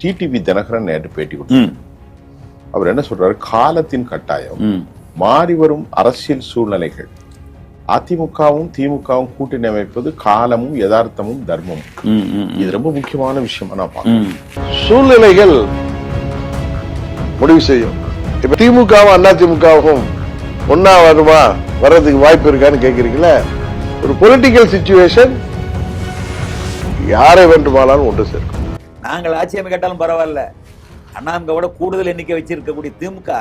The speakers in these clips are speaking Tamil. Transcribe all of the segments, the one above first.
டிடிவி தினகரன் நேற்று பேட்டி கொடுத்தார். அவர் என்ன சொல்றாரு, காலத்தின் கட்டாயம், மாறி வரும் அரசியல் சூழ்நிலைகள், அதிமுகவும் திமுகவும் கூட்டணி அமைப்பது காலமும் யதார்த்தமும் தர்மமும். இது ரொம்ப முக்கியமான விஷயம். நான் பார்க்கிறேன். சூழ்நிலைகள் முடிவு செய்யும். இப்ப திமுகவும் அதிமுகவும் ஒன்னா வருமா, வர்றதுக்கு வாய்ப்பு இருக்கான்னு கேக்குறீங்களா? ஒரு பொலிட்டிக்கல் சிச்சுவேஷன் யாரை வேண்டுமானாலும் ஒன்று சேர்க்கும். நாங்கள் ஆட்சி அமைக்காட்டாலும் பரவாயில்ல, அண்ணாமுகவோட கூடுதல் எண்ணிக்கை வச்சிருக்கக்கூடிய திமுக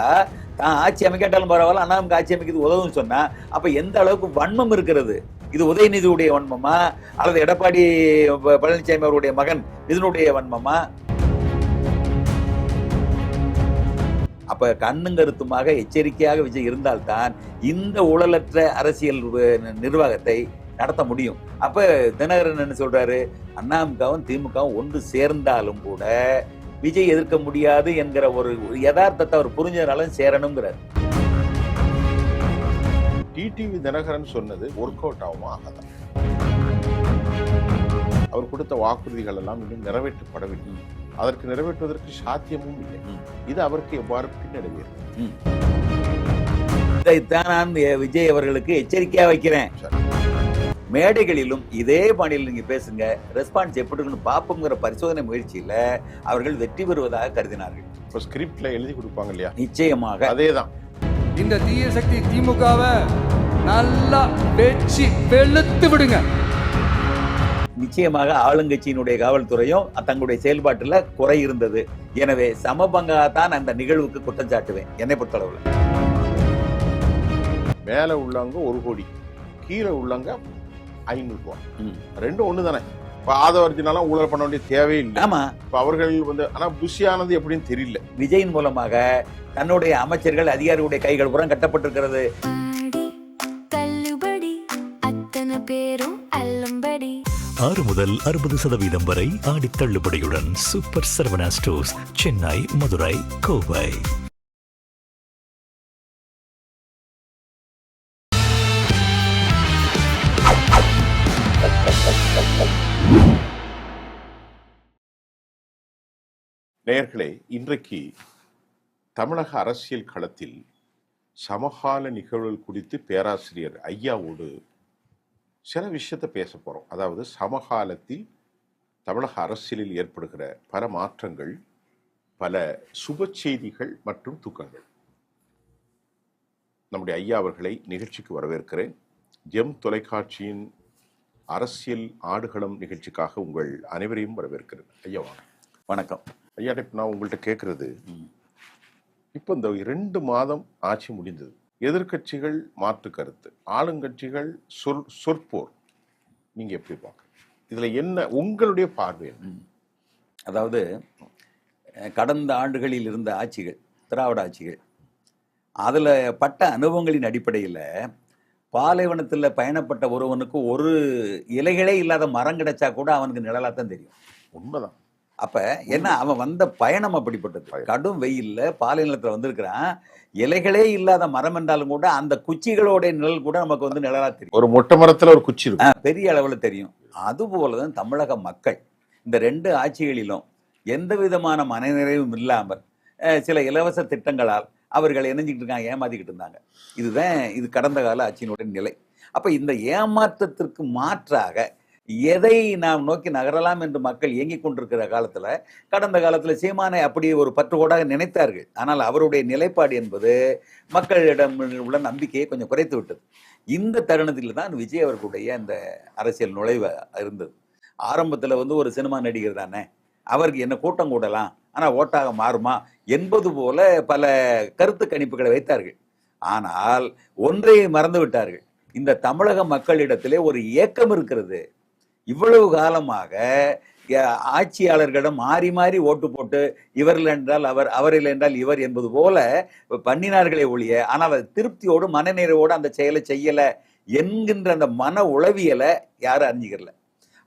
தான் ஆட்சி அமைக்காட்டாலும் பரவாயில்ல, அண்ணாமுக ஆட்சி அமைக்கிறது உதவும் சொன்னா அப்ப எந்த அளவுக்கு வன்மம் இருக்கிறது? இது உதயநிதியுடைய வன்மமா அல்லது எடப்பாடி பழனிசாமி அவருடைய மகன் இதனுடைய வன்மமா? அப்ப கண்ணும் கருத்துமாக எச்சரிக்கையாக விஜய் இருந்தால்தான் இந்த ஊழலற்ற அரசியல் நிர்வாகத்தை நடத்த முடியும். அப்ப தினகரன் என்ன சொல்றாரு, அண்ணாமுகவும் திமுகவும் ஒன்று சேர்ந்தாலும் கூட விஜய் எதிர்க்க முடியாது என்கிற ஒரு யதார்த்தத்தை அவர் புரிஞ்சதுனால சேரணுங்கிறார். டிடிவி தினகரன் சொன்னது ஒர்க் அவுட் ஆகுமா? ஆகாதான். அவர் கொடுத்த வாக்குறுதிகள் எல்லாம் இன்னும் நிறைவேற்றப்படவில்லை. அதற்கு நிறைவேற்றுவதற்கு சாத்தியமும் இல்லை. இது அவருக்கு எவ்வாறு பின்னடைவேறும்? இதைத்தான் நான் விஜய் அவர்களுக்கு எச்சரிக்கையா வைக்கிறேன். மேடைகளிலும் இதே பாணியில் நீங்க பேசுங்க, ரெஸ்பான்ஸ் எப்படி இருக்குன்னு பாப்போங்கிற பரிசோதனை முயற்சியில அவர்கள் வெற்றி பெறுவதாக கருதினார்கள். இப்ப ஸ்கிரிப்ட்ல எழுதி கொடுப்பாங்க இல்லையா? நிச்சயமாக அதேதான். இந்த தீய சக்தி திமுகவை நல்லா வெற்றி வெளுத்து விடுங்க. நிச்சயமாக ஆளுங்கட்சியினுடைய காவல்துறையும் தங்களுடைய செயல்பாட்டுல குறை இருந்தது. எனவே சமபங்காதான் அந்த நிகழ்வுக்கு குற்றம் சாட்டுவேன். என்னை பொறுத்தளவுல மேல உள்ளவங்க 1 கோடி, கீழே உள்ளவங்க 500 ரூபாய், ரெண்டும் ஒண்ணுதானே. இப்ப ஆதவர்ஜினாலும் ஊழல் பண்ண வேண்டிய தேவையில்லை. ஆமா, இப்ப அவர்கள் ஆனா புஷியானது எப்படின்னு தெரியல. விஜயின் மூலமாக தன்னுடைய அமைச்சர்கள் அதிகாரிகளுடைய கைகள் புறம் கட்டப்பட்டிருக்கிறது. 6 முதல் 60% வரை ஆடி தள்ளுபடியுடன் சூப்பர் சரவணா ஸ்டோர்ஸ், சென்னை, மதுரை, கோவை. நேயர்களே, இன்றைக்கு தமிழக அரசியல் களத்தில் சமகால நிகழ்வுகள் குறித்து பேராசிரியர் ஐயாவோடு சில விஷயத்தை பேச போறோம். அதாவது சமகாலத்தில் தமிழக அரசியலில் ஏற்படுகிற பல மாற்றங்கள், பல சுப செய்திகள் மற்றும் துக்கங்கள். நம்முடைய ஐயா அவர்களை நிகழ்ச்சிக்கு வரவேற்கிறேன். ஜெம் தொலைக்காட்சியின் அரசியல் ஆடுகளம் நிகழ்ச்சிக்காக உங்கள் அனைவரையும் வரவேற்கிறேன். ஐயா வாங்க. வணக்கம் ஐயா. இப்போ நான் உங்கள்கிட்ட கேட்கறது, இப்போ இந்த 2 மாதம் ஆட்சி முடிந்தது. எதிர்கட்சிகள் மாற்று கருத்து, ஆளுங்கட்சிகள் சொற்போர். நீங்க எப்படி பார்க்க, இதுல என்ன உங்களுடைய பார்வை? அதாவது கடந்த ஆண்டுகளில் இருந்த ஆட்சிகள், திராவிட ஆட்சிகள், அதுல பட்ட அனுபவங்களின் அடிப்படையில் பாலைவனத்தில் பயணப்பட்ட ஒருவனுக்கு ஒரு இலைகளே இல்லாத மரம் கிடைச்சா கூட அவனுக்கு நிழலாத்தான் தெரியும். உண்மைதான். அப்ப என்ன, அவன் வந்த பயணம் அப்படிப்பட்டது. கடும் வெயில்ல பாலைநிலத்துல வந்திருக்கிறான். இலைகளே இல்லாத மரம் என்றாலும் கூட அந்த குச்சிகளோட நிழல் கூட நமக்கு வந்து நிழலா தெரியும். ஒரு மொட்டை மரத்துல ஒரு குச்சி பெரிய அளவுல தெரியும். அதுபோலதான் தமிழக மக்கள் இந்த 2 ஆட்சிகளிலும் எந்த விதமான மனநிறைவும் இல்லாமல் சில இலவச திட்டங்களால் அவர்கள் இணைஞ்சிக்கிட்டு இருக்காங்க, ஏமாத்திக்கிட்டு இருந்தாங்க. இது கடந்த கால ஆட்சியினுடைய நிலை. அப்ப இந்த ஏமாற்றத்திற்கு மாற்றாக எதை நாம் நோக்கி நகரலாம் என்று மக்கள் இயங்கிக் கொண்டிருக்கிற காலத்துல, கடந்த காலத்துல சீமானை அப்படி ஒரு பற்றுக்கோடாக நினைத்தார்கள். ஆனால் அவருடைய நிலைப்பாடு என்பது மக்களிடம் உள்ள நம்பிக்கையை கொஞ்சம் குறைத்து விட்டது. இந்த தருணத்தில் தான் விஜய் அவர்களுடைய இந்த அரசியல் நுழைவு இருந்தது. ஆரம்பத்துல ஒரு சினிமா நடிகர் தானே, அவருக்கு என்ன கூட்டம் கூடலாம், ஆனா ஓட்டாக மாறுமா என்பது போல பல கருத்து கணிப்புகளை வைத்தார்கள். ஆனால் ஒன்றை மறந்து விட்டார்கள். இந்த தமிழக மக்களிடத்திலே ஒரு ஏக்கம் இருக்கிறது. இவ்வளவு காலமாக ஆட்சியாளர்களிடம் மாறி மாறி ஓட்டு போட்டு இவர்கள் என்றால் அவர், அவர்கள் என்றால் இவர் என்பது போல பண்ணினார்களே ஒழிய, ஆனால் அது திருப்தியோடு மனநிறைவோடு அந்த செயலை செய்யல என்கின்ற அந்த மன உளவியலை யாரும் அறிஞ்சிக்கிறல.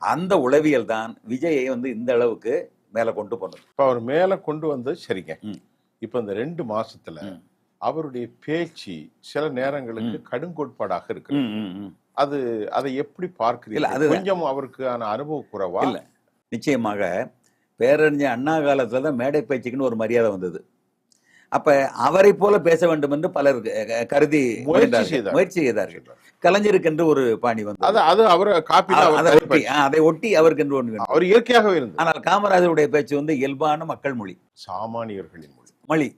அந்த உளவியல் தான் விஜயை இந்த அளவுக்கு மேல கொண்டு போனது. இப்ப அவர் மேல கொண்டு வந்து சரிங்க. இப்ப இந்த 2 மாசத்துல அவருடைய பேச்சு சில நேரங்களுக்கு கடுங்கோட்பாடாக இருக்கு. அதை எப்படி பார்க்கிறீங்க? அது கொஞ்சம் அவருக்கான அனுபவ குறைவா? இல்ல, நிச்சயமாக பேரறிஞர் அண்ணா காலத்துல தான் மேடை பேச்சுக்குன்னு ஒரு மரியாதை வந்தது. அப்ப அவரை போல பேச வேண்டும் என்று பலர் கருதி முயற்சி செய்தார்கள். கலைஞருக்கு என்று ஒரு பாணி வந்தது. அதை ஒட்டி அவருக்கு என்று ஒன்று அவர் இயற்கையாகவே இருந்தது. ஆனால் காமராஜருடைய பேச்சு வந்து இயல்பான மக்கள் மொழி, சாமானியர்களின் மொழி,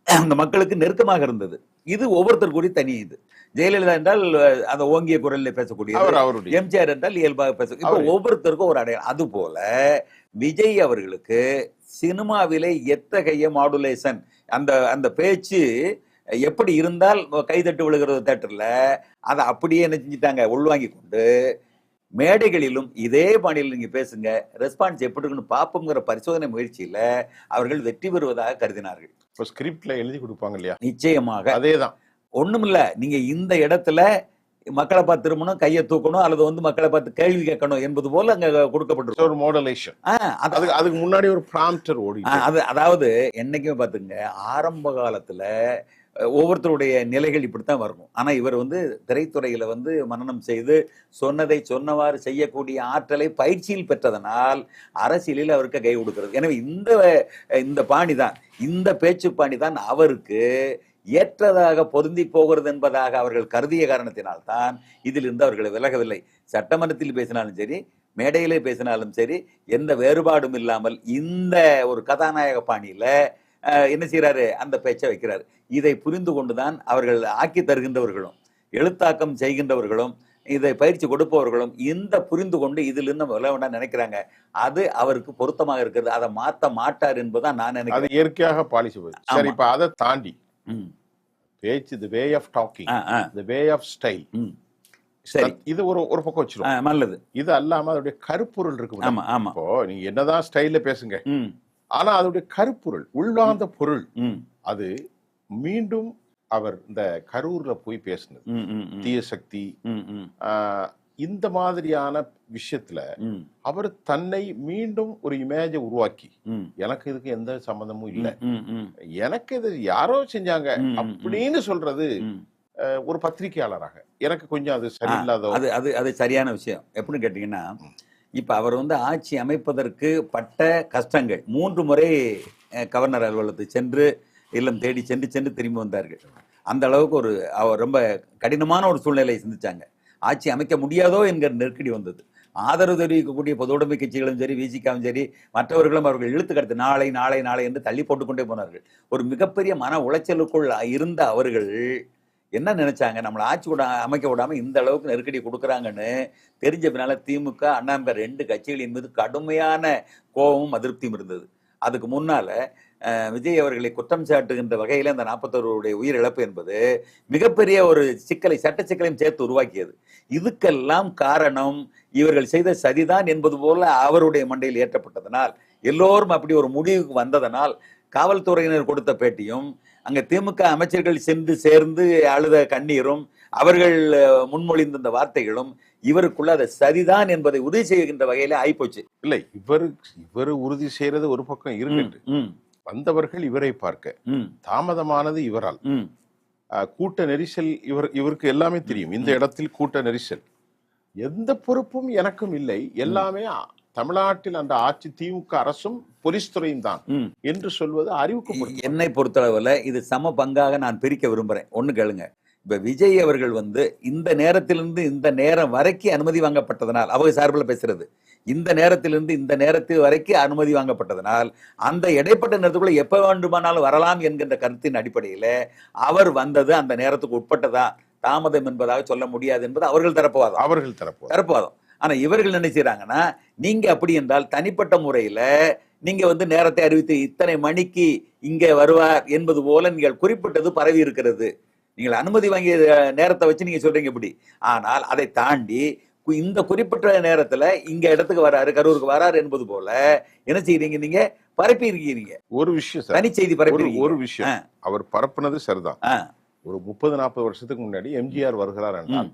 அந்த மக்களுக்கு நெருக்கமாக இருந்தது. இது ஒவ்வொருத்தர் கூடி தனி. இது ஜெயலலிதா என்றால் அந்த ஓங்கிய குரலில் பேசக்கூடிய, எம்ஜிஆர் என்றால் இயல்பாக பேச, இப்போ ஒவ்வொருத்தருக்கும் ஒரு அடையாளம். அது போல விஜய் அவர்களுக்கு சினிமாவிலே எத்தகைய மாடுலேஷன், அந்த அந்த பேச்சு எப்படி இருந்தால் கைதட்டு விழுகிறது தேட்டர்ல, அதை அப்படியே என்ன செஞ்சுட்டாங்க, உள்வாங்கி கொண்டு மேடைகளிலும் இதே பாணியில் நீங்க பேசுங்க, ரெஸ்பான்ஸ் எப்படி இருக்குன்னு பாப்போங்கிற பரிசோதனை முயற்சியில அவர்கள் வெற்றி பெறுவதாக கருதினார்கள். இப்போ ஸ்கிரிப்ட்ல எழுதி கொடுப்பாங்க இல்லையா? நிச்சயமாக அதேதான். ஒண்ணுமில்ல, நீங்க இந்த இடத்துல மக்களை பார்த்து திரும்பணும், கையை தூக்கணும், அல்லது வந்து மக்களை பார்த்து கேள்வி கேட்கணும் என்பது போல அங்க கொடுக்கப்பட்டிருக்கு ஒரு மாடுலேஷன். அதுக்கு முன்னாடி ஒரு ப்ராம்ப்டர் ஓடி. அதாவது என்னைக்குமே பாத்துங்க, ஆரம்ப காலத்துல ஒவ்வொருத்தருடைய நிலைகள் இப்படித்தான் வரணும். ஆனா இவர் வந்து திரைத்துறையில வந்து மனனம் செய்து சொன்னதை சொன்னவாறு செய்யக்கூடிய ஆற்றலை பயிற்சியில் பெற்றதனால் அரசியலில் அவருக்கு கை கொடுக்கிறது. எனவே இந்த பாணிதான், இந்த பேச்சு பாணிதான் அவருக்கு ஏற்றதாக பொருந்தி போகிறது என்பதாக அவர்கள் கருதிய காரணத்தினால்தான் இதிலிருந்து அவர்கள் விலகவில்லை. சட்டமன்றத்தில் பேசினாலும் சரி, மேடையிலே பேசினாலும் சரி, எந்த வேறுபாடும் இல்லாமல் இந்த ஒரு கதாநாயக பாணியில என்ன செய்யறாரு, அந்த பேச்சை வைக்கிறாரு. இதை புரிந்து கொண்டுதான் அவர்கள் ஆக்கி தருகின்றவர்களும் எழுத்தாக்கம் செய்கின்றவர்களும் இதை பயிற்சி கொடுப்பவர்களும் இந்த புரிந்து கொண்டு இதில் இருந்து விளையாட நினைக்கிறாங்க. அது அவருக்கு பொருத்தமாக இருக்கிறது. அதை மாற்ற மாட்டார் என்பதுதான் நான் நினைக்கிறேன். அது இயற்கையாக பாலிசி போகுது. சரி, இப்ப அதை தாண்டி பேச்சு, the way of talking, the way of style, சரி, இது ஒரு பக்கம் வச்சிருக்கோம். நல்லது. இது அல்லாம அதோடைய கருப்பொருள் இருக்கு. இப்போ நீங்க என்னதான் ஸ்டைல்ல பேசுங்க, ஆனா அதோடைய கருப்பொருள், உள்ளார்ந்த பொருள், அது மீண்டும் அவர் இந்த கரூர்ல போய் பேசினது, தீய சக்தி, இந்த மாதிரியான விஷயத்துல அவர் தன்னை மீண்டும் ஒரு இமேஜை உருவாக்கி, எனக்கு இதுக்கு எந்த சம்பந்தமும் இல்லை, எனக்கு இது யாரோ செஞ்சாங்க அப்படின்னு சொல்றது ஒரு பத்திரிகையாளராக எனக்கு கொஞ்சம் அது சரியில்லாத. அது சரியான விஷயம். எப்படின்னு கேட்டீங்கன்னா, இப்ப அவர் வந்து ஆட்சி அமைப்பதற்கு பட்ட கஷ்டங்கள், 3 முறை கவர்னர் அலுவலகத்துக்கு சென்று இல்லம் தேடி சென்று திரும்பி வந்தார்கள். அந்த அளவுக்கு அவர் ரொம்ப கடினமான ஒரு சூழ்நிலையை சந்திச்சாங்க. ஆட்சி அமைக்க முடியாதோ என்கிற நெருக்கடி வந்தது. ஆதரவு தெரிவிக்கக்கூடிய பொதுவுடைமை கட்சிகளும் சரி, விசிகாவும் சரி, மற்றவர்களும் அவர்கள் இழுத்து கடத்து நாளை நாளை நாளை என்று தள்ளி போட்டுக்கொண்டே போனார்கள். ஒரு மிகப்பெரிய மன உளைச்சலுக்குள் இருந்த அவர்கள் என்ன நினைச்சாங்க, நம்மளை ஆட்சி அமைக்க விடாம இந்த அளவுக்கு நெருக்கடி கொடுக்குறாங்கன்னு தெரிஞ்ச பின்னால திமுக, அண்ணாமலை 2 கட்சிகளின் மீது கடுமையான கோபமும் அதிருப்தியும் இருந்தது. அதுக்கு முன்னால விஜய் அவர்களை குற்றம் சாட்டுகின்ற வகையில அந்த 41 உயிரிழப்பு என்பது மிகப்பெரிய ஒரு சிக்கலை, சட்ட சிக்கலையும் சேர்த்து உருவாக்கியது. இதுக்கெல்லாம் காரணம் இவர்கள் செய்த சதிதான் என்பது போல அவருடைய மண்டையில் ஏற்றப்பட்டதனால், எல்லோரும் அப்படி ஒரு முடிவுக்கு வந்ததனால், காவல்துறையினர் கொடுத்த பேட்டியும், அங்க திமுக அமைச்சர்கள் சென்று சேர்ந்து அழுத கண்ணீரும், அவர்கள் முன்மொழிந்த இந்த வார்த்தைகளும் இவருக்குள்ள அதை சரிதான் என்பதை உறுதி செய்கின்ற வகையில ஆயிப்போச்சு. இல்லை, இவர் உறுதி செய்யறது ஒரு பக்கம் இருக்கு. வந்தவர்கள் இவரை பார்க்க, தாமதமானது இவரால், கூட்ட நெரிசல், இவருக்கு எல்லாமே தெரியும். இந்த இடத்தில் கூட்ட நெரிசல், எந்த பொறுப்பும் எனக்கும் இல்லை, எல்லாமே தமிழ்நாட்டில் அந்த ஆட்சி திமுக அரசும் போலீஸ் துறையும் தான் என்று சொல்வது அறிவுக்கு. என்னை பொறுத்தளவுல இது சம பங்காக நான் பிரிக்க விரும்புறேன். ஒண்ணு கேளுங்க, இப்ப விஜய் அவர்கள் வந்து இந்த நேரத்திலிருந்து இந்த நேரம் வரைக்கும் அனுமதி வாங்கப்பட்டதனால், அவங்க சார்பில் பேசுறது, இந்த நேரத்திலிருந்து இந்த நேரத்தில் வரைக்கும் அனுமதி வாங்கப்பட்டதனால் அந்த இடைப்பட்ட நேரத்துக்குள்ள எப்ப வேண்டுமானாலும் வரலாம் என்கின்ற கருத்தின் அடிப்படையில அவர் வந்தது அந்த நேரத்துக்கு உட்பட்டதா, தாமதம் என்பதாக சொல்ல முடியாது என்பது அவர்கள் தரப்புவாதம். ஆனா இவர்கள் என்ன செய்யறாங்கன்னா, நீங்க அப்படி என்றால் தனிப்பட்ட முறையில நீங்க வந்து நேரத்தை அறிவித்து இத்தனை மணிக்கு இங்க வருவார் என்பது போல நீங்கள் குறிப்பிட்டது பரவி இருக்கிறது. நீங்கள் அனுமதி வாங்கிய நேரத்தை வச்சு நீங்க சொல்றீங்க இப்படி. ஆனால் அதை தாண்டி இந்த குறிப்பிட்ட நேரத்துல இங்க இடத்துக்கு வராரு, கரூருக்கு வராரு என்பது போல என்ன செய்யறீங்க, நீங்க பரப்பி இருக்கீங்க. ஒரு விஷயம், தனி செய்தி பரப்பி. ஒரு விஷயம் அவர் பரப்புனது சரிதான். ஒரு 30-40 வருஷத்துக்கு முன்னாடி எம்ஜிஆர் வருகிறார் என்றால்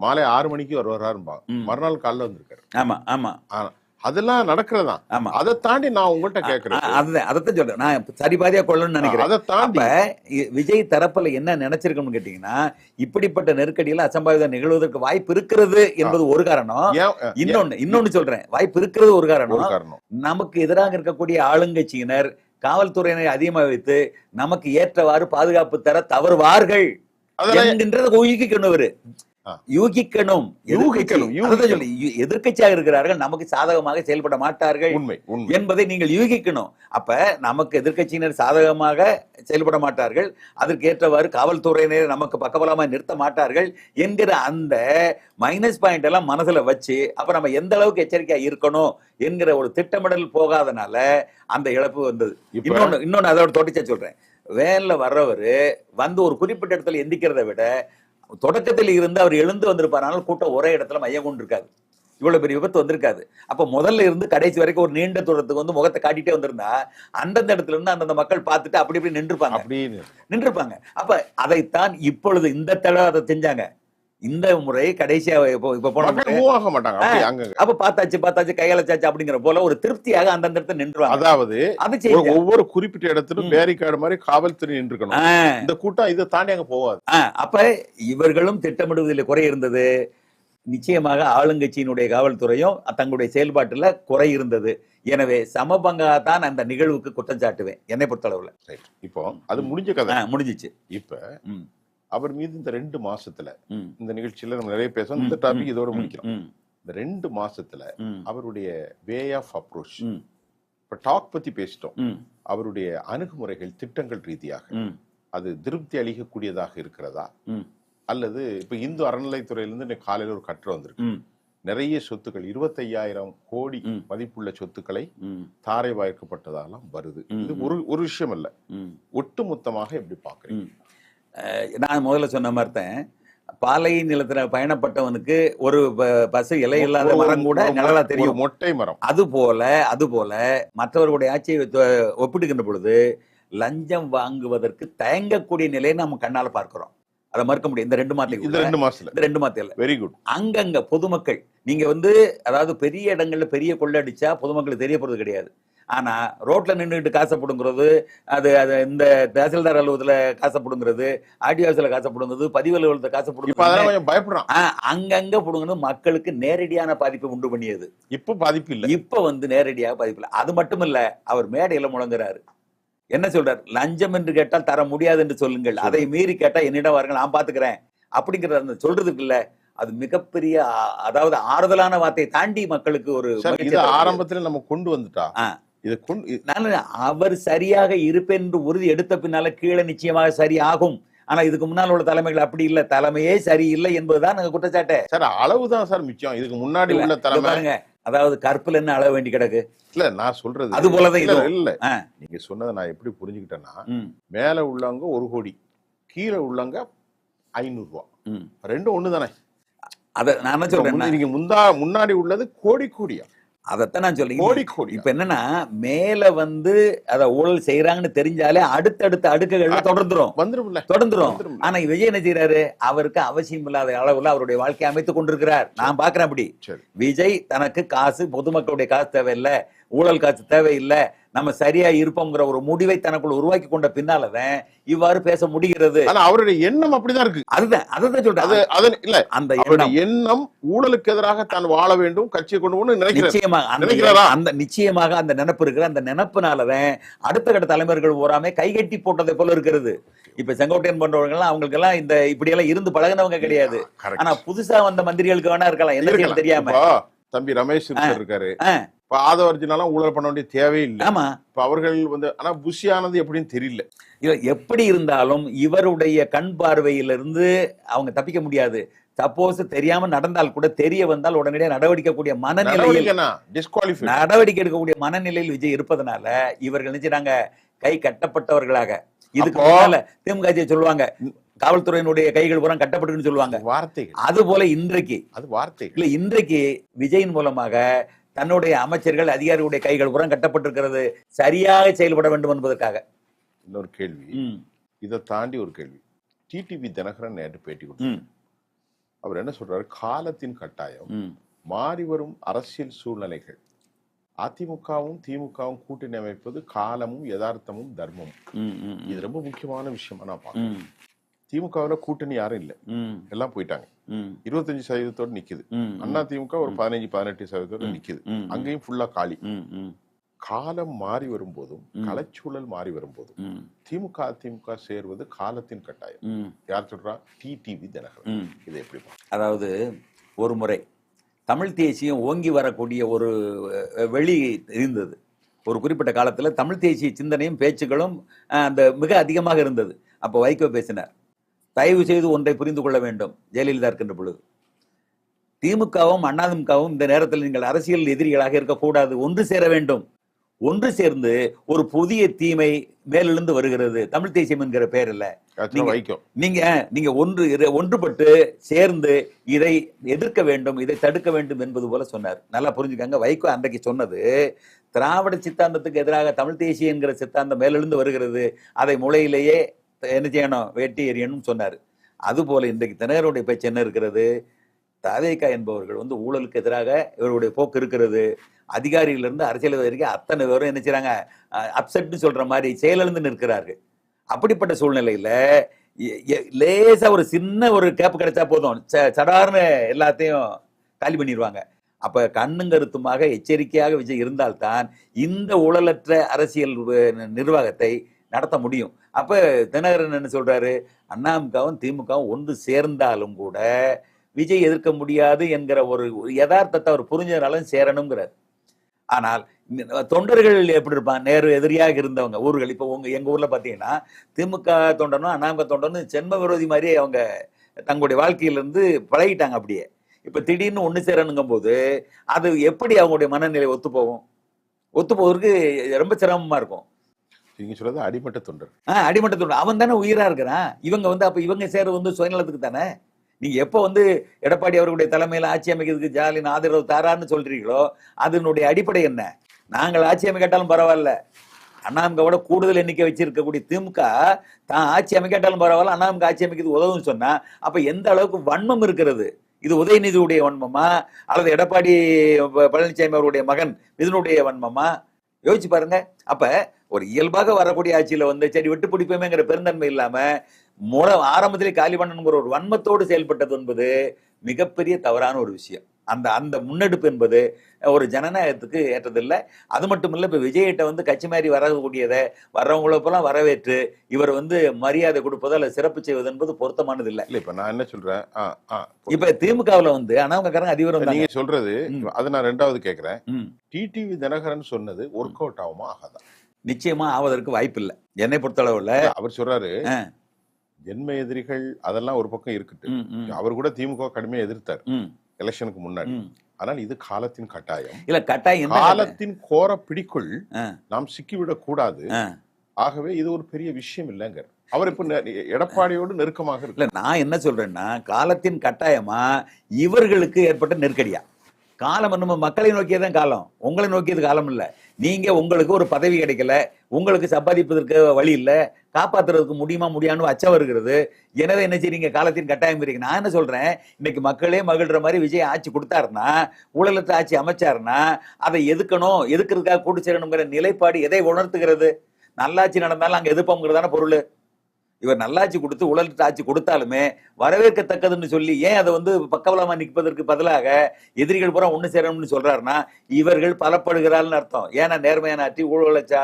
மாலை 6 மணிக்கு வருவார், மறுநாள் காலைல வந்திருக்காரு. ஆமா ஆமா. அதெல்லாம் நடக்கிறதா? ஆமா. அதை தாண்டி நான் உங்கள்கிட்ட கேட்கிறேன். அதுதான் அதைத்தான் சொல்றேன். நான் சரி பாதியா கொள்ளணும்னு நினைக்கிறேன். அதை தாண்டி அப்ப விஜய் தரப்புல என்ன நினைச்சிருக்கணும்னு கேட்டீங்கன்னா, இப்படிப்பட்ட நெருக்கடியில அசம்பாவிதம் நிகழ்வதற்கு வாய்ப்பு இருக்கிறது என்பது ஒரு காரணம். இன்னொன்னு சொல்றேன், வாய்ப்பு இருக்கிறது ஒரு காரணம். நமக்கு எதிராக இருக்கக்கூடிய ஆளுங்கட்சியினர் காவல்துறையினரை அதிகமாக வைத்து நமக்கு ஏற்றவாறு பாதுகாப்பு தர தவறுவார்கள் என்கின்றத யூகிக்கணும். எதிர்க்கட்சியாக இருக்கிறார்கள், நமக்கு சாதகமாக செயல்பட மாட்டார்கள் என்பதை நீங்கள் யூகிக்கணும். அப்ப நமக்கு எதிர்க்கட்சியினர் சாதகமாக செயல்பட மாட்டார்கள், அதற்கு ஏற்றவாறு காவல்துறையினர் நமக்கு பக்கபலமாக நிறுத்த மாட்டார்கள் என்கிற அந்த மைனஸ் பாயிண்ட் எல்லாம் மனசுல வச்சு அப்ப நம்ம எந்த அளவுக்கு எச்சரிக்கையா இருக்கணும் என்கிற ஒரு திட்டமிடல் போகாதனால அந்த இழப்பு வந்தது. இன்னொன்னு அதோட தொட்டிச்சா சொல்றேன், வேன்ல வர்றவரு வந்து ஒரு குறிப்பிட்ட இடத்துல எந்திக்கிறத விட தொடக்கத்தில் இருந்து அவர் எழுந்து வந்திருப்பாரானால் கூட்டம் ஒரே இடத்துல மையம் கொண்டு இருக்காது, இவ்வளவு பெரிய விபத்து வந்திருக்காது. அப்ப முதல்ல இருந்து கடைசி வரைக்கும் ஒரு நீண்ட தூரத்துக்கு வந்து முகத்தை காட்டிட்டே வந்திருந்தா அந்தந்த இடத்துல இருந்து அந்தந்த மக்கள் பார்த்துட்டு அப்படி இப்படி நின்றுப்பாங்க. அப்ப அதைத்தான் இப்பொழுது இந்த தடவை அதை செஞ்சாங்க. இந்த முறை கடைசியா இப்ப போன அப்ப பார்த்தாச்சு கையெழுச்சாச்சு அப்படிங்கிற போல ஒரு திருப்தியாக அந்தந்த இடத்துல நின்றுவாங்க. அதாவது ஒவ்வொரு குறிப்பிட்ட இடத்திலும் பேரிகார்டு மாதிரி காவல்துறை நின்றுக்கணும். இந்த கூட்டம் இதை தாண்டி அங்க போவாது. அப்ப இவர்களும் திட்டமிடுவதில் குறை இருந்தது. நிச்சயமாக ஆளுங்கட்சியினுடைய காவல்துறையும் தங்களுடைய செயல்பாட்டுல குறை இருந்தது. எனவே சமபங்காதான் அந்த நிகழ்வுக்கு குற்றம் சாட்டுவேன் என்னை பொறுத்தளவுல. இப்போ அது முடிஞ்ச கதை முடிஞ்சிச்சு. இப்ப அவர் மீது இந்த 2 மாசத்துல இந்த நிகழ்ச்சியில நம்ம நிறைய பேசணும். இந்த டாபிக் இதோட முடிக்கிறோம். இந்த 2 மாசத்துல அவருடைய வே ஆஃப் அப்ரோச், இப்ப டாக் பத்தி பேசிட்டோம், அவருடைய அணுகுமுறைகள் திட்டங்கள் ரீதியாக அது திருப்தி அளிக்கக்கூடியதாக இருக்கிறதா, அல்லது இப்ப இந்து அறநிலைத்துறையிலிருந்து காலையில ஒரு கட்டுரை வந்திருக்கு, நிறைய சொத்துக்கள் 25,000 கோடி மதிப்புள்ள சொத்துக்களை தாரை வாய்க்கப்பட்டதாலாம் வருது. இது ஒரு விஷயம் இல்ல, ஒட்டு மொத்தமாக எப்படி பாக்குறீங்க? நான் முதல்ல சொன்ன மாதிரிதான், பாலை நிலத்துல பயணப்பட்டவனுக்கு ஒரு பஸ் இலை இல்லாத மரம் கூட நிழலா தெரியும், மொட்டை மரம். அது போல மற்றவர்களுடைய ஆட்சியை ஒப்பிடுகின்ற பொழுது லஞ்சம் வாங்குவதற்கு தயங்கக்கூடிய நிலையை நம்ம கண்ணால பார்க்கிறோம். அதை மறுக்க முடியும். இந்த 2 மாதத்துல வெரி குட். அங்கங்க பொதுமக்கள் நீங்க வந்து அதாவது பெரிய இடங்கள்ல பெரிய கொள்ளடிச்சா பொதுமக்களுக்கு தெரிய போறது கிடையாது. ஆனா ரோட்ல நின்றுட்டு காசை புடுங்கிறது, அது இந்த தாசில்தார் அலுவலகத்துல காசை புடுங்கிறது, ஆர்டிஓ ஆஃபீஸ்ல காசை புடுங்குறது, பதிவு அலுவலகத்துல காசை புடுங்குறது, பயப்படுறான். அங்கங்க புடுங்குறது மக்களுக்கு நேரடியான பாதிப்பை உண்டு பண்ணியது. இப்ப பாதிப்பு இல்ல, இப்ப வந்து நேரடியாக பாதிப்பு இல்லை. அது மட்டும் இல்ல, அவர் மேடையில முழங்குறாரு, என்ன சொல்றாரு, லஞ்சம் என்று கேட்டால் தர முடியாது என்று சொல்லுங்கள், அதை மீறி கேட்டா என்னிடம் வாருங்கள் நான் பாத்துக்கிறேன் அப்படிங்கிற அந்த சொல்றதுக்கு இல்ல, அது மிகப்பெரிய அதாவது ஆறுதலான வார்த்தையை தாண்டி மக்களுக்கு ஒரு ஆரம்பத்துல நம்ம கொண்டு வந்துட்டா அவர் சரியாக இருப்பேன் என்று உறுதி எடுத்த பின்னால கீழே நிச்சயமாக சரி ஆகும். ஆனா இதுக்கு முன்னால் உள்ள தலைமைகள் அப்படி இல்ல, தலைமையே சரியில்லை என்பதுதான் நாங்க குற்றச்சாட்டு. சார் அளவுதான் சார் மிச்சம், இதுக்கு முன்னாடி உள்ள தலைமை அதாவது கற்புல என்ன அளவு வேண்டி கிடக்கு. இல்ல நான் சொல்றது அது போலதான் இல்ல, நீங்க சொன்னதை நான் எப்படி புரிஞ்சுக்கிட்டேன்னா, மேல உள்ளவங்க 1 கோடி, கீழே உள்ளவங்க 500 ரூபாய், ரெண்டும் ஒண்ணுதானே. அத நான் என்ன சொல்றேன், நீங்க முன்னாடி உள்ளது கோடி கோடியா, அதத்தான் நான் சொல்றேன். இப்ப என்னன்னா மேல வந்து அத ஊழல் செய்யறாங்கன்னு தெரிஞ்சாலே அடுத்தடுத்த அடுக்குகள்ல தொடர்ந்துரும். ஆனா விஜய் என்ன செய்யறாரு, அவருக்கு அவசியம் இல்லாத அளவுல அவருடைய வாழ்க்கையை அமைத்துக் கொண்டிருக்கிறார். நான் பாக்குறேன் அப்படி. விஜய் தனக்கு காசு, பொதுமக்களுடைய காசு தேவையில்லை, ஊழல் காசு தேவையில்லை, நம்ம சரியா இருப்போம்ங்கிற ஒரு முடிவை தனக்குள்ள உருவாக்கி கொண்ட பின்னாலதான் இவ்வாறு பேச முடிகிறது. ஆனா அவருடைய எண்ணம் அப்படிதான் இருக்கு. அதுதான் சொல்றேன். இல்ல அந்த எண்ணம் ஊழலுக்கு எதிராக தான் வாழ வேண்டும், கட்சியை கொண்டு போகணும் நிச்சயமாக அந்த நினைப்பு இருக்கிற, அந்த நினைப்புனாலதான் அடுத்த கட்ட தலைவர்கள் ஓராமே கைகட்டி போட்டதை போல இருக்கிறது. இப்ப செங்கோட்டையன் போன்றவங்க எல்லாம் அவங்களுக்கு எல்லாம் இந்த இப்படி எல்லாம் இருந்து பழகினவங்க கிடையாது. ஆனா புதுசா வந்த மந்திரிகளுக்கு வேணா இருக்கலாம், என்ன செய்ய தெரியாம. தம்பி ரமேஷ் இருக்காரு, ஆதவர்ஜினாலும் ஊழல் பண்ண வேண்டிய தேவையில்லை. ஆமா, இப்ப அவர்கள் வந்து ஆனா புஷியானது எப்படின்னு தெரியல. எப்படி இருந்தாலும் இவருடைய கண் பார்வையிலிருந்து அவங்க தப்பிக்க முடியாது. சப்போஸ் தெரியாம நடந்தால் கூட தெரிய வந்தால் உடனடியாக நடவடிக்கை எடுக்கக்கூடிய மனநிலையில் விஜய் இருப்பதனால இவர்கள் நினைச்சாங்க கை கட்டப்பட்டவர்களாக. இதுக்கு முன்னால திமுக சொல்லுவாங்க காவல்துறையினுடைய கைகள் பூரா கட்டப்பட்டுன்னு சொல்லுவாங்க, வார்த்தைகள். அது போல இன்றைக்கு அது வார்த்தை இல்ல, இன்றைக்கு விஜயின் மூலமாக தன்னுடைய அமைச்சர்கள் அதிகாரிகளுடைய கைகள் புறம் கட்டப்பட்டிருக்கிறது சரியாக செயல்பட வேண்டும் என்பதற்காக. இன்னொரு கேள்வி, இதை தாண்டி ஒரு கேள்வி. டிடிவி தினகரன் நேற்று பேட்டி கொடுத்தார். அவர் என்ன சொல்றாரு, காலத்தின் கட்டாயம், மாறி வரும் அரசியல் சூழ்நிலைகள், அதிமுகவும் திமுகவும் கூட்டணி அமைப்பது காலமும் யதார்த்தமும் தர்மமும். இது ரொம்ப முக்கியமான விஷயமா நான் பார்க்கிறேன். திமுகவில் கூட்டணி யாரும் இல்லை, எல்லாம் போயிட்டாங்க. 25% நிக்குது. அண்ணா திமுக ஒரு 15-18% நிக்குது. அங்கேயும் ஃபுல்லா காலி. காலம் மாறி வரும்போதும் கலைச்சூழல் மாறி வரும்போதும் திமுக அதிமுக சேர்வது காலத்தின் கட்டாயம். யார் சொல்றா? டிடிவி தினகரன். இது எப்படி? அதாவது ஒரு முறை தமிழ் தேசியம் ஓங்கி வரக்கூடிய ஒரு வெளி இருந்தது. ஒரு குறிப்பிட்ட காலத்தில் தமிழ் தேசிய சிந்தனையும் பேச்சுகளும் அந்த மிக அதிகமாக இருந்தது. அப்போ வைகோ பேசினார், தயவு செய்து ஒன்றை புரிந்து கொள்ள வேண்டும், ஜெயலலிதா இருக்கின்ற பொழுது திமுகவும் அதிமுகவும் இந்த நேரத்தில் நீங்கள் அரசியல் எதிரிகளாக இருக்கக்கூடாது, ஒன்று சேர வேண்டும். ஒன்று சேர்ந்து ஒரு புதிய தீமை மேலிருந்து வருகிறது, தமிழ் தேசியம் என்கிற பெயரில் நீங்க ஒன்றுபட்டு சேர்ந்து இதை எதிர்க்க வேண்டும், இதை தடுக்க வேண்டும் என்பது போல சொன்னார். நல்லா புரிஞ்சுக்காங்க. வைகோ அன்றைக்கு சொன்னது திராவிட சித்தாந்தத்துக்கு எதிராக தமிழ் தேசியம் என்கிற சித்தாந்தம் மேலிருந்து வருகிறது, அதை முளையிலேயே என்ன செய்யணும், வெட்டி எறியணும் சொன்னார். அதுபோல இன்றைக்கு தினகரனுடைய பேச்சு என்ன இருக்கிறது? தவேகா என்பவர்கள் ஊழலுக்கு எதிராக இவருடைய போக்கு இருக்கிறது. அதிகாரிகள் இருந்து அரசியல் வரைக்கும் அத்தனை பேரும் என்ன செய்யறாங்க, அப்செட்னு சொல்ற மாதிரி செயலிழந்து நிற்கிறார்கள். அப்படிப்பட்ட சூழ்நிலையில லேசா ஒரு சின்ன ஒரு கேப் கிடைச்சா போதும், சடார்னு எல்லாத்தையும் காலி பண்ணிடுவாங்க. அப்ப கண்ணும் கருத்துமாக எச்சரிக்கையாக விஜய் இருந்தால்தான் இந்த ஊழலற்ற அரசியல் நிர்வாகத்தை நடத்த முடியும். அப்ப தினகரன் என்ன சொல்றாரு, அதிமுகவும் திமுகவும் ஒன்று சேர்ந்தாலும் கூட விஜய் எதிர்க்க முடியாது என்கிற ஒரு யதார்த்தத்தை அவர் புரிஞ்சதுனாலும் சேரணுங்கிறார். ஆனால் தொண்டர்கள் எப்படி இருப்பான், நேரு எதிரியாக இருந்தவங்க ஊர்கள், இப்போ எங்க ஊர்ல பாத்தீங்கன்னா திமுக தொண்டனும் அதிமுக தொண்டனும் ஜென்ம விரோதி மாதிரியே அவங்க தங்களுடைய வாழ்க்கையிலிருந்து பழகிட்டாங்க. அப்படியே இப்ப திடீர்னு ஒண்ணு சேரணுங்கும் போது அது எப்படி அவங்களுடைய மனநிலை ஒத்து போவதற்கு ரொம்ப சிரமமா இருக்கும். நீங்க சொல்றது அடிமட்ட தொண்டர். அடிமட்ட தொண்டர் அவன் தானே உயிரா இருக்கிறான். இவங்க அப்ப இவங்க சேர சுயநலத்துக்கு தானே. நீங்க எப்ப எடப்பாடி அவர்களுடைய தலைமையில ஆட்சி அமைக்கிறதுக்கு ஜாலின் ஆதரவு தாரான்னு சொல்றீங்களோ அதனுடைய அடிப்படை என்ன? நாங்கள் ஆட்சி அமைக்காட்டாலும் பரவாயில்ல, அதிமுகவோட கூடுதல் எண்ணிக்கை வச்சிருக்கக்கூடிய திமுக தான் ஆட்சி அமைக்காட்டாலும் பரவாயில்ல, அதிமுக ஆட்சி அமைக்கிறது உதவும் சொன்னா அப்ப எந்த அளவுக்கு வன்மம் இருக்கிறது? இது உதயநிதியுடைய வன்மமா அல்லது எடப்பாடி பழனிசாமி அவருடைய மகன் இதனுடைய வன்மமா? யோசிச்சு பாருங்க. அப்ப ஒரு இயல்பாக வரக்கூடிய ஆட்சியில சரி விட்டு பிடிப்போமேங்கிற பெருந்தன்மை இல்லாம ஆரம்பத்திலே காலி பண்ணணுங்கிற ஒரு வன்மத்தோடு செயல்பட்டது என்பது மிகப்பெரிய தவறான ஒரு விஷயம். அந்த முன்னெடுப்பு என்பது ஒரு ஜனநாயகத்துக்கு ஏற்றதில்லை. அது மட்டும் இல்ல, இப்ப விஜய்கிட்ட கட்சி மாதிரி வரக்கூடியதை வர்றவங்களப்பெல்லாம் வரவேற்று இவர் மரியாதை கொடுப்பதோ அல்ல சிறப்பு செய்வது என்பது பொருத்தமானது இல்லை. இப்ப நான் என்ன சொல்றேன், இப்ப திமுகவுல அதிமுககாரங்க அதிபரம் நீங்க சொல்றது அது நான் ரெண்டாவது கேட்கிறேன். டிடிவி தினகரன் சொன்னது ஒர்க் அவுட் ஆகுமா ஆகாதா? நிச்சயமா ஆவதற்கு வாய்ப்பு இல்லை என்னை பொறுத்தளவுல. அவர் சொல்றாரு ஜென்ம எதிரிகள் அதெல்லாம் ஒரு பக்கம் இருக்கட்டு, அவர் கூட திமுக கடுமையா எதிர்த்தார் எலெக்ஷனுக்கு முன்னாடி. ஆனால் இது காலத்தின் கட்டாயம். இல்ல கட்டாயம் காலத்தின் கோர பிடிக்குள் நாம் சிக்கிவிடக் கூடாது. ஆகவே இது ஒரு பெரிய விஷயம் இல்லைங்க. அவர் இப்ப எடப்பாடியோடு நெருக்கமாக இல்ல. நான் என்ன சொல்றேன்னா காலத்தின் கட்டாயமா இவர்களுக்கு ஏற்பட்ட நெருக்கடியா? காலம் நம்ம மக்களை நோக்கியதான் காலம், உங்களை நோக்கியது காலம் இல்ல. நீங்க உங்களுக்கு ஒரு பதவி கிடைக்கல, உங்களுக்கு சம்பாதிப்பதற்கு வழி இல்ல, காப்பாத்துறதுக்கு முடியான்னு அச்சம் வருகிறது. எனவே என்ன செய்றீங்க, காலத்தின் கட்டாயம் இருக்கு. நான் என்ன சொல்றேன், இன்னைக்கு மக்களே மகிழ்ற மாதிரி விஜய் ஆட்சி கொடுத்தாருன்னா, ஊழலற்ற ஆட்சி அமைச்சாருன்னா அதை எதுக்கிறதுக்காக கூட்டு சேரணுங்கிற நிலைப்பாடு எதை உணர்த்துகிறது? நல்லாட்சி நடந்தாலும் அங்க எதிர்ப்போங்கிறதான பொருள். இவர் நல்லாட்சி கொடுத்து ஊழலற்ற ஆட்சி கொடுத்தாலுமே வரவேற்கத்தக்கதுன்னு சொல்லி ஏன் அதை பக்கபலமா நிற்பதற்கு பதிலாக எதிரிகள் பூரா ஒண்ணு சேரணும்னு சொல்றாருன்னா இவர்கள் பலப்படுகிறார்கள் அர்த்தம். ஏன்னா நேர்மையான ஆட்சி ஊழலற்ற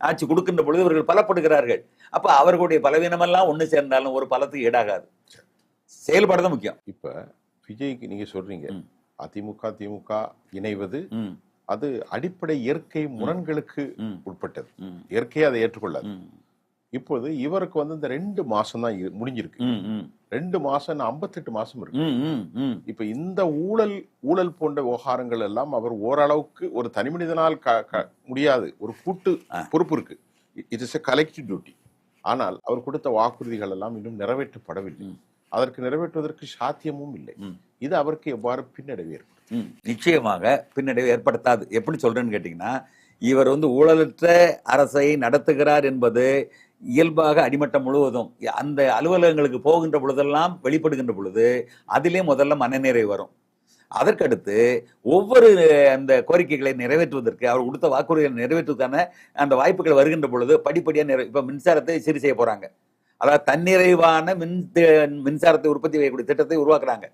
ஆட்சி கொடுக்கின்ற பொழுது இவர்கள் பலப்படுகிறார்கள். அப்ப அவர்களுடைய பலவீனமெல்லாம் ஒண்ணு சேர்ந்தாலும் ஒரு பலத்துக்கு ஈடாகாது. செயல்பாடுதான் முக்கியம். இப்ப விஜய்க்கு நீங்க சொல்றீங்க அதிமுக திமுக இணைவது அது அடிப்படை இயற்கை முரண்களுக்கு உட்பட்டது, இயற்கையை அதை ஏற்றுக்கொள்ளாது. இப்போது இவருக்கு இந்த 2 மாசம் தான் முடிஞ்சிருக்கு. 2 மாசம் 58 மாசம் இருக்கு. இப்ப இந்த ஊழல் போன்ற விவகாரங்கள் எல்லாம் அவர் ஓரளவுக்கு ஒரு தனி மனிதனால் முடியாது, ஒரு கூட்டு பொறுப்பு இருக்கு. It is a collective duty. ஆனால் அவர் கொடுத்த வாக்குறுதிகள் எல்லாம் இன்னும் நிறைவேற்றப்படவில்லை, அதற்கு நிறைவேற்றுவதற்கு சாத்தியமும் இல்லை. இது அவருக்கு எவ்வாறு பின்னடைவு ஏற்படும்? நிச்சயமாக பின்னடைவு ஏற்படுத்தாது. எப்படி சொல்றேன்னு கேட்டீங்கன்னா, இவர் ஊழலற்ற அரசை நடத்துகிறார் என்பது இயல்பாக அடிமட்டம் முழுவதும் அந்த அலுவலகங்களுக்கு போகின்ற பொழுதெல்லாம் வெளிப்படுகின்ற பொழுது அதிலே முதல்ல மனநிறை வரும். அதற்கடுத்து ஒவ்வொரு அந்த கோரிக்கைகளை நிறைவேற்றுவதற்கு அவர் கொடுத்த வாக்குறுதிகளை நிறைவேற்றுவதற்கான அந்த வாய்ப்புகள் வருகின்ற பொழுது படிப்படியாக இப்ப மின்சாரத்தை சீர் செய்ய போறாங்க. அதாவது தன்னிறைவான மின்சாரத்தை உற்பத்தி செய்யக்கூடிய திட்டத்தை உருவாக்குறாங்க.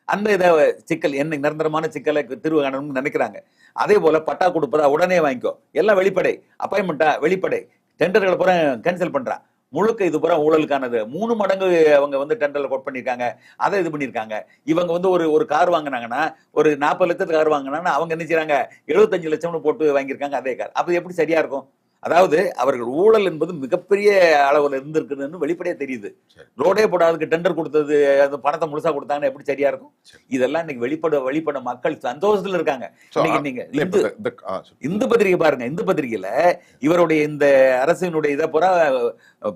அந்த இதை சிக்கல் என்ன நிரந்தரமான சிக்கலை தீர்வு காணணும்னு நினைக்கிறாங்க. அதே போல பட்டா கொடுப்பதா உடனே வாங்கிக்கோ, எல்லாம் வெளிப்படை, அப்பாயின்மெண்டா வெளிப்படை, டெண்டர்களை பூரா கேன்சல் பண்றான். முழுக்க இது பூரா ஊழலுக்கானது. 3 மடங்கு அவங்க டெண்டர்ல கோட் பண்ணிருக்காங்க, அதை இது பண்ணிருக்காங்க. இவங்க ஒரு கார் வாங்கினாங்கன்னா, ஒரு 40 லட்சத்துக்கு கார் வாங்கினாங்கன்னா அவங்க என்ன செய்யறாங்க, 75 லட்சம்னு போட்டு வாங்கியிருக்காங்க அதே கார். அப்ப எப்படி சரியா இருக்கும்? அதாவது அவர்கள் ஊழல் என்பது மிகப்பெரிய அளவுல இருந்திருக்குதுன்னு வெளிப்படையா தெரியுது. ரோடே போடாதுக்கு டெண்டர் கொடுத்தது, அந்த பணத்தை முழுசா கொடுத்தாங்கன்னா எப்படி சரியா இருக்கும்? இதெல்லாம் இன்னைக்கு வெளிப்பட மக்கள் சந்தோஷத்துல இருக்காங்க. நீங்க இந்து பத்திரிகை பாருங்க, இந்து பத்திரிகையில இவருடைய இந்த அரசினுடைய இதை பூரா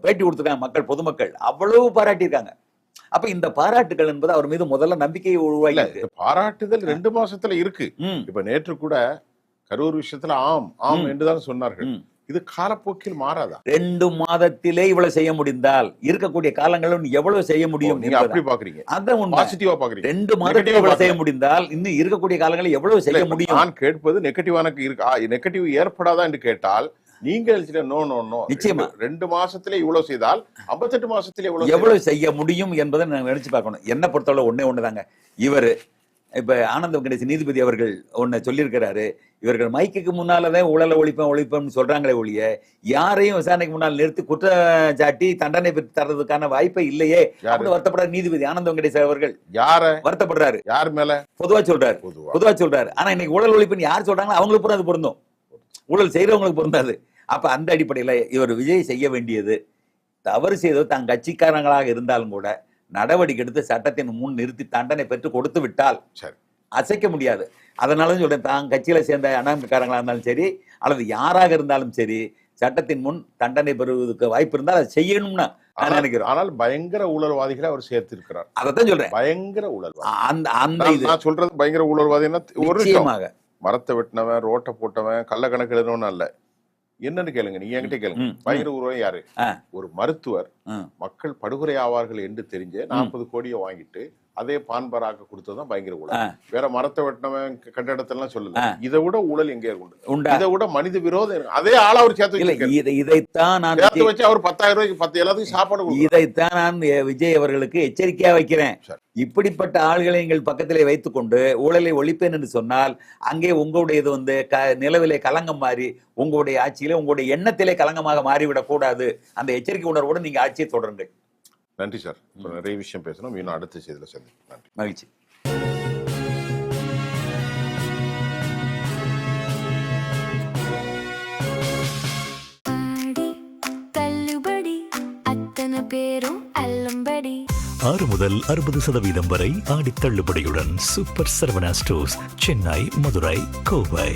பேட்டி கொடுத்துருக்காங்க. மக்கள், பொதுமக்கள் அவ்வளவு பாராட்டியிருக்காங்க. அப்ப இந்த பாராட்டுகள் என்பது அவர் மீது முதல்ல நம்பிக்கையை உருவாக்கி, பாராட்டுதல் 2 மாசத்துல இருக்கு. இப்ப நேற்று கூட கரூர் விஷயத்துல ஆம் என்றுதான் சொன்னார்கள். இது காலப்போக்கில் மாறாதா? 2 மாதத்திலே இவ்வளவு செய்ய முடிந்தால் இருக்கக்கூடிய காலங்களும் எவ்வளவு செய்ய முடியும்? நீங்க அப்படி பாக்குறீங்க, அதான் பாசிட்டிவா பாக்குறீங்க. 2 மாதத்திலே இவ்வளவு செய்ய முடிந்தால் இன்னும் இருக்கக்கூடிய காலங்களில் எவ்வளவு செய்ய முடியும்? நான் கேட்பது நெகட்டிவ் ஏற்படாதா என்று கேட்டால் நீங்க நோ நிச்சயமா 2 மாசத்திலே இவ்வளவு செய்தால் 58 மாசத்திலே எவ்வளவு செய்ய முடியும் என்பதை நான் நினைச்சு பார்க்கணும். என்ன பொறுத்தவரை ஒண்ணுதாங்க. இவரு இப்ப ஆனந்த வெங்கடேஷ் நீதிபதி அவர்கள் ஒன்னு சொல்லியிருக்கிறாரு, இவர்கள் மைக்குக்கு முன்னாலதான் ஊழலை ஒழிப்போம்னு சொல்றாங்களே ஒழிய யாரையும் விசாரணைக்கு முன்னால் நிறுத்தி குற்றம் சாட்டி தண்டனை பெற்று தர்றதுக்கான வாய்ப்பே இல்லையே அப்படின்னு வருத்தப்படுறாரு நீதிபதி ஆனந்த வெங்கடேஷ் அவர்கள். யார வருத்தப்படுறாரு? யார் மேல? பொதுவா சொல்றாரு. ஆனா இன்னைக்கு ஊழல் ஒழிப்புன்னு யார் சொல்றாங்களோ அவங்களுக்கு பூரா அது பொருந்தும், ஊழல் செய்யறவங்களுக்கு பொருந்தாது. அப்ப அந்த அடிப்படையில இவர் விஜய் செய்ய வேண்டியது, தவறு செய்தது தன் கட்சிக்காரங்களாக இருந்தாலும் கூட நடவடிக்கை எடுத்து சட்டத்தின் முன் நிறுத்தி தண்டனை பெற்று கொடுத்து விட்டால் அசைக்க முடியாது. அதனால சொல்றேன், தான் கட்சியில சேர்ந்த அண்ணாமிக்காரங்களா இருந்தாலும் சரி அல்லது யாராக இருந்தாலும் சரி, சட்டத்தின் முன் தண்டனை பெறுவதற்கு வாய்ப்பு இருந்தால் அதை செய்யணும்னு நான் நினைக்கிறேன். ஆனால் பயங்கர ஊழல்வாதிகளை அவர் சேர்த்து இருக்கிறார். அதைத்தான் சொல்றேன், பயங்கர ஊழல்வாதி. நான் சொல்றது பயங்கர ஊழல்வாதின்னா நிச்சயமாக மரத்தை வெட்டினவன், ரோட்டை போட்டவன், கள்ள கணக்கு எழுதணும்னு அல்ல. என்னன்னு கேளுங்க, நீங்க என்கிட்ட கேளுங்க. பயங்கர ஊழல் யாரு? ஒரு மருத்துவர் மக்கள் படுகொலை ஆவார்கள் என்று தெரிஞ்சு 40 கோடியை வாங்கிட்டு அதே பான்பராக கொடுத்ததுதான் பயங்கர ஊழல். வேற மரத்தை வெட்டினவன் கட்டிடத்தெல்லாம் சொல்லல. இதை விட ஊழல் எங்கே உண்டு? இதை விட மனித விரோதம். அதே ஆளா அவர் சேர்த்து இதைத்தான் நான் வச்சு அவர் 10,000 ரூபாய்க்கு 10 எல்லாத்துக்கும் சாப்பாடு. இதைத்தான் நான் விஜய் அவர்களுக்கு எச்சரிக்கையா வைக்கிறேன். இப்படிப்பட்ட ஆள்களை எங்கள் பக்கத்திலே வைத்துக் கொண்டு ஊழலை ஒழிப்பேன் என்று சொன்னால் அங்கே உங்களுடையது நிலவிலே கலங்கம் மாறி உங்களுடைய ஆட்சியிலே உங்களுடைய எண்ணத்திலே கலங்கமாக மாறிவிடக் கூடாது. அந்த எச்சரிக்கை உணர்வோடு நீங்க ஆட்சியை தொடருங்கள். நன்றி சார். நிறைய விஷயம் பேசணும். இன்னும் அடுத்த செய்தியில சந்திப்போம். நன்றி, மகிழ்ச்சி. பேரும் அல்லும்படி 6 முதல் 60% வரை ஆடி தள்ளுபடியுடன் சூப்பர் சரவணா ஸ்டோர்ஸ், சென்னை, மதுரை, கோவை.